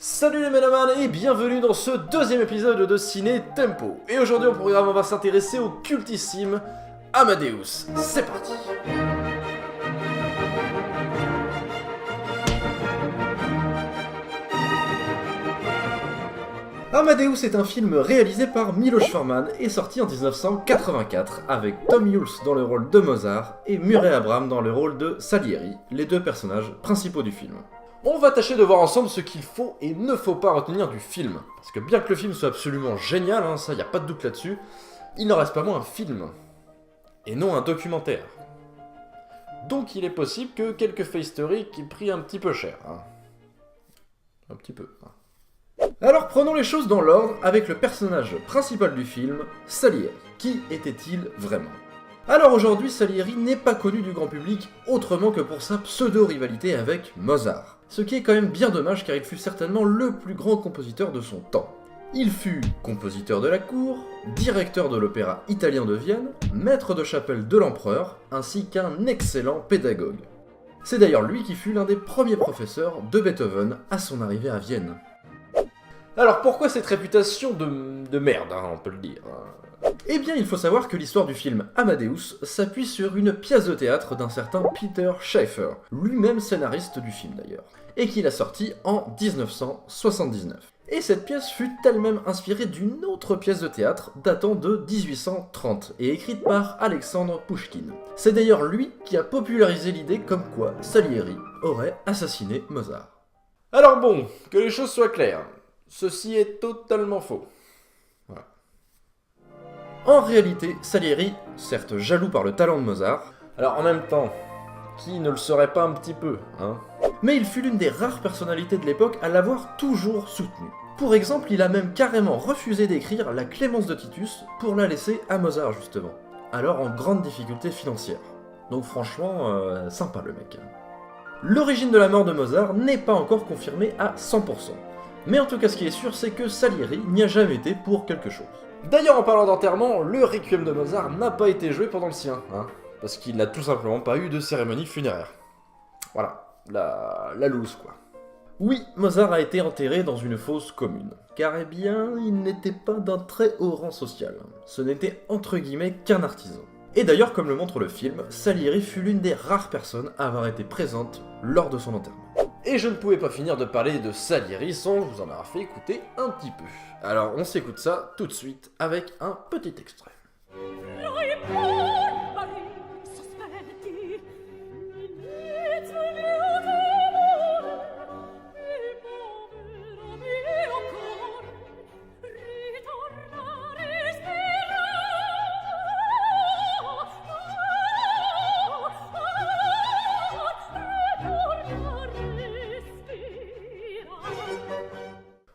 Salut les mélomanes et bienvenue dans ce deuxième épisode de Ciné Tempo. Et aujourd'hui au programme on va s'intéresser au cultissime Amadeus. C'est parti. Amadeus est un film réalisé par Miloš Forman et sorti en 1984 avec Tom Hulce dans le rôle de Mozart et Murray Abraham dans le rôle de Salieri, les deux personnages principaux du film. On va tâcher de voir ensemble ce qu'il faut et ne faut pas retenir du film. Parce que bien que le film soit absolument génial, ça y a pas de doute là-dessus, il n'en reste pas moins un film. Et non un documentaire. Donc il est possible que quelques faits historiques aient pris un petit peu cher. Un petit peu. Alors prenons les choses dans l'ordre avec le personnage principal du film, Salieri. Qui était-il vraiment ? Alors aujourd'hui, Salieri n'est pas connu du grand public autrement que pour sa pseudo-rivalité avec Mozart. Ce qui est quand même bien dommage car il fut certainement le plus grand compositeur de son temps. Il fut compositeur de la cour, directeur de l'opéra italien de Vienne, maître de chapelle de l'empereur, ainsi qu'un excellent pédagogue. C'est d'ailleurs lui qui fut l'un des premiers professeurs de Beethoven à son arrivée à Vienne. Alors pourquoi cette réputation de merde, on peut le dire ? Eh bien, il faut savoir que l'histoire du film Amadeus s'appuie sur une pièce de théâtre d'un certain Peter Shaffer, lui-même scénariste du film d'ailleurs, et qu'il a sorti en 1979. Et cette pièce fut elle-même inspirée d'une autre pièce de théâtre datant de 1830 et écrite par Alexandre Pouchkine. C'est d'ailleurs lui qui a popularisé l'idée comme quoi Salieri aurait assassiné Mozart. Alors bon, que les choses soient claires, ceci est totalement faux. En réalité, Salieri, certes jaloux par le talent de Mozart, alors en même temps, qui ne le serait pas un petit peu, mais il fut l'une des rares personnalités de l'époque à l'avoir toujours soutenu. Pour exemple, il a même carrément refusé d'écrire la Clémence de Titus pour la laisser à Mozart justement, alors en grande difficulté financière. Donc franchement, sympa le mec. L'origine de la mort de Mozart n'est pas encore confirmée à 100%. Mais en tout cas, ce qui est sûr, c'est que Salieri n'y a jamais été pour quelque chose. D'ailleurs, en parlant d'enterrement, le Requiem de Mozart n'a pas été joué pendant le sien, parce qu'il n'a tout simplement pas eu de cérémonie funéraire. Voilà, la loose quoi. Oui, Mozart a été enterré dans une fosse commune, car eh bien, il n'était pas d'un très haut rang social. Ce n'était entre guillemets qu'un artisan. Et d'ailleurs, comme le montre le film, Salieri fut l'une des rares personnes à avoir été présente lors de son enterrement. Et je ne pouvais pas finir de parler de Salieri sans vous en avoir fait écouter un petit peu. Alors on s'écoute ça tout de suite avec un petit extrait.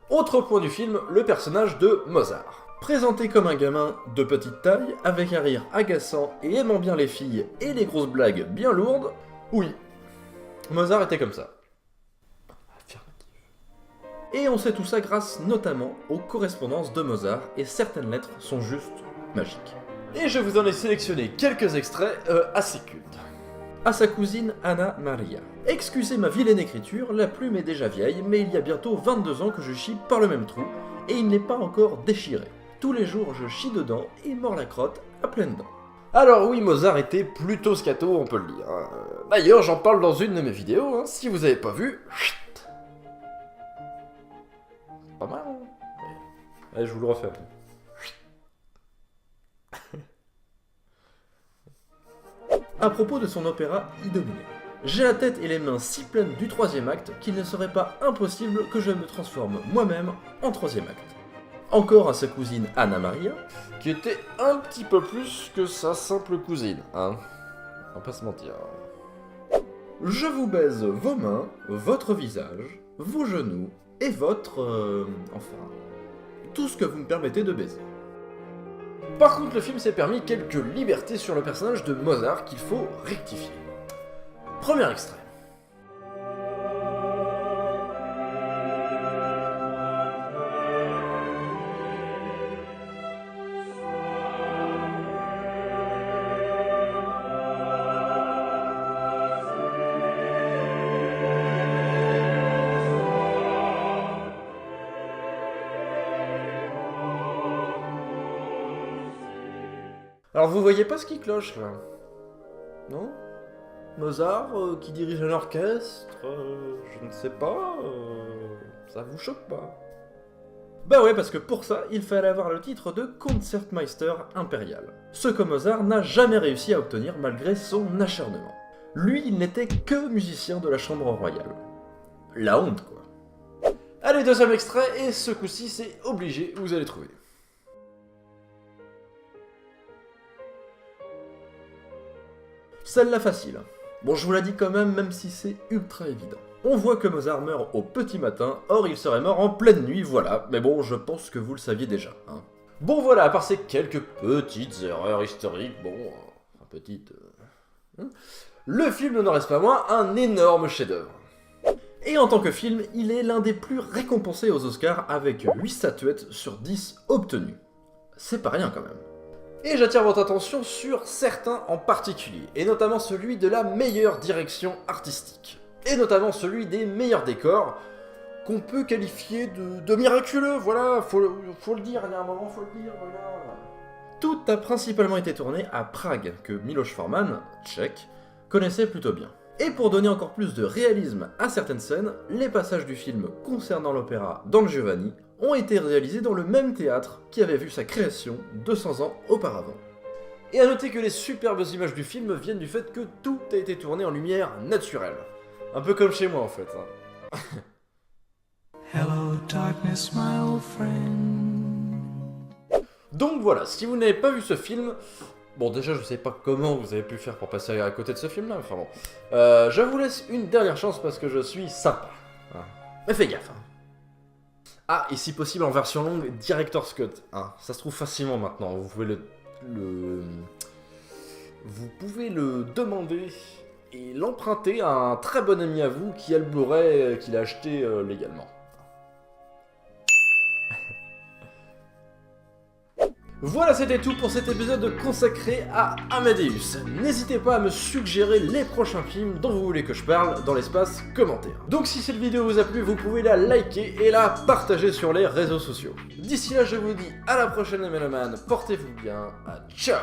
Autre point du film, le personnage de Mozart. Présenté comme un gamin de petite taille, avec un rire agaçant et aimant bien les filles et les grosses blagues bien lourdes, oui, Mozart était comme ça. Et on sait tout ça grâce notamment aux correspondances de Mozart, et certaines lettres sont juste magiques. Et je vous en ai sélectionné quelques extraits assez cultes. À sa cousine Anna Maria. Excusez ma vilaine écriture, la plume est déjà vieille, mais il y a bientôt 22 ans que je chie par le même trou, et il n'est pas encore déchiré. Tous les jours je chie dedans et mords la crotte à pleines dents. Alors oui, Mozart était plutôt scato, on peut le dire. D'ailleurs, j'en parle dans une de mes vidéos, si vous avez pas vu, chut. Pas mal, Allez, je vous le refais. À propos de son opéra Idomeneo. J'ai la tête et les mains si pleines du troisième acte qu'il ne serait pas impossible que je me transforme moi-même en troisième acte. Encore à sa cousine Anna Maria, qui était un petit peu plus que sa simple cousine, On va pas se mentir. Je vous baise vos mains, votre visage, vos genoux et votre... enfin... tout ce que vous me permettez de baiser. Par contre, le film s'est permis quelques libertés sur le personnage de Mozart qu'il faut rectifier. Premier extrait. Alors vous voyez pas ce qui cloche là? Non? Mozart qui dirige un orchestre, je ne sais pas, ça vous choque pas? Bah ouais, parce que pour ça, il fallait avoir le titre de Concertmeister impérial. Ce que Mozart n'a jamais réussi à obtenir malgré son acharnement. Lui, il n'était que musicien de la chambre royale. La honte, quoi. Allez, deuxième extrait, et ce coup-ci, c'est obligé, vous allez trouver. Celle-là facile. Bon, je vous la dis quand même si c'est ultra évident. On voit que Mozart meurt au petit matin, or il serait mort en pleine nuit, voilà. Mais bon, je pense que vous le saviez déjà. Hein. Bon voilà, à part ces quelques petites erreurs historiques, bon, petites... le film n'en reste pas moins un énorme chef-d'œuvre. Et en tant que film, il est l'un des plus récompensés aux Oscars avec 8 statuettes sur 10 obtenues. C'est pas rien quand même. Et j'attire votre attention sur certains en particulier, et notamment celui de la meilleure direction artistique. Et notamment celui des meilleurs décors, qu'on peut qualifier de miraculeux, voilà, faut le dire, il y a un moment, faut le dire, voilà. Tout a principalement été tourné à Prague, que Miloš Forman, tchèque, connaissait plutôt bien. Et pour donner encore plus de réalisme à certaines scènes, les passages du film concernant l'opéra Don Giovanni ont été réalisés dans le même théâtre qui avait vu sa création 200 ans auparavant. Et à noter que les superbes images du film viennent du fait que tout a été tourné en lumière naturelle. Un peu comme chez moi en fait. Hein. Hello darkness, my old friend. Donc voilà, si vous n'avez pas vu ce film, bon déjà je sais pas comment vous avez pu faire pour passer à côté de ce film là, enfin bon. Je vous laisse une dernière chance parce que je suis sympa. Hein. Mais fais gaffe. Hein. Ah, et si possible en version longue, Director's Cut. Hein. Ça se trouve facilement maintenant, vous pouvez vous pouvez le demander et l'emprunter à un très bon ami à vous qui a le Blu-ray qu'il a acheté légalement. Voilà, c'était tout pour cet épisode consacré à Amadeus. N'hésitez pas à me suggérer les prochains films dont vous voulez que je parle dans l'espace commentaire. Donc si cette vidéo vous a plu, vous pouvez la liker et la partager sur les réseaux sociaux. D'ici là, je vous dis à la prochaine les mélomanes, portez-vous bien, ciao.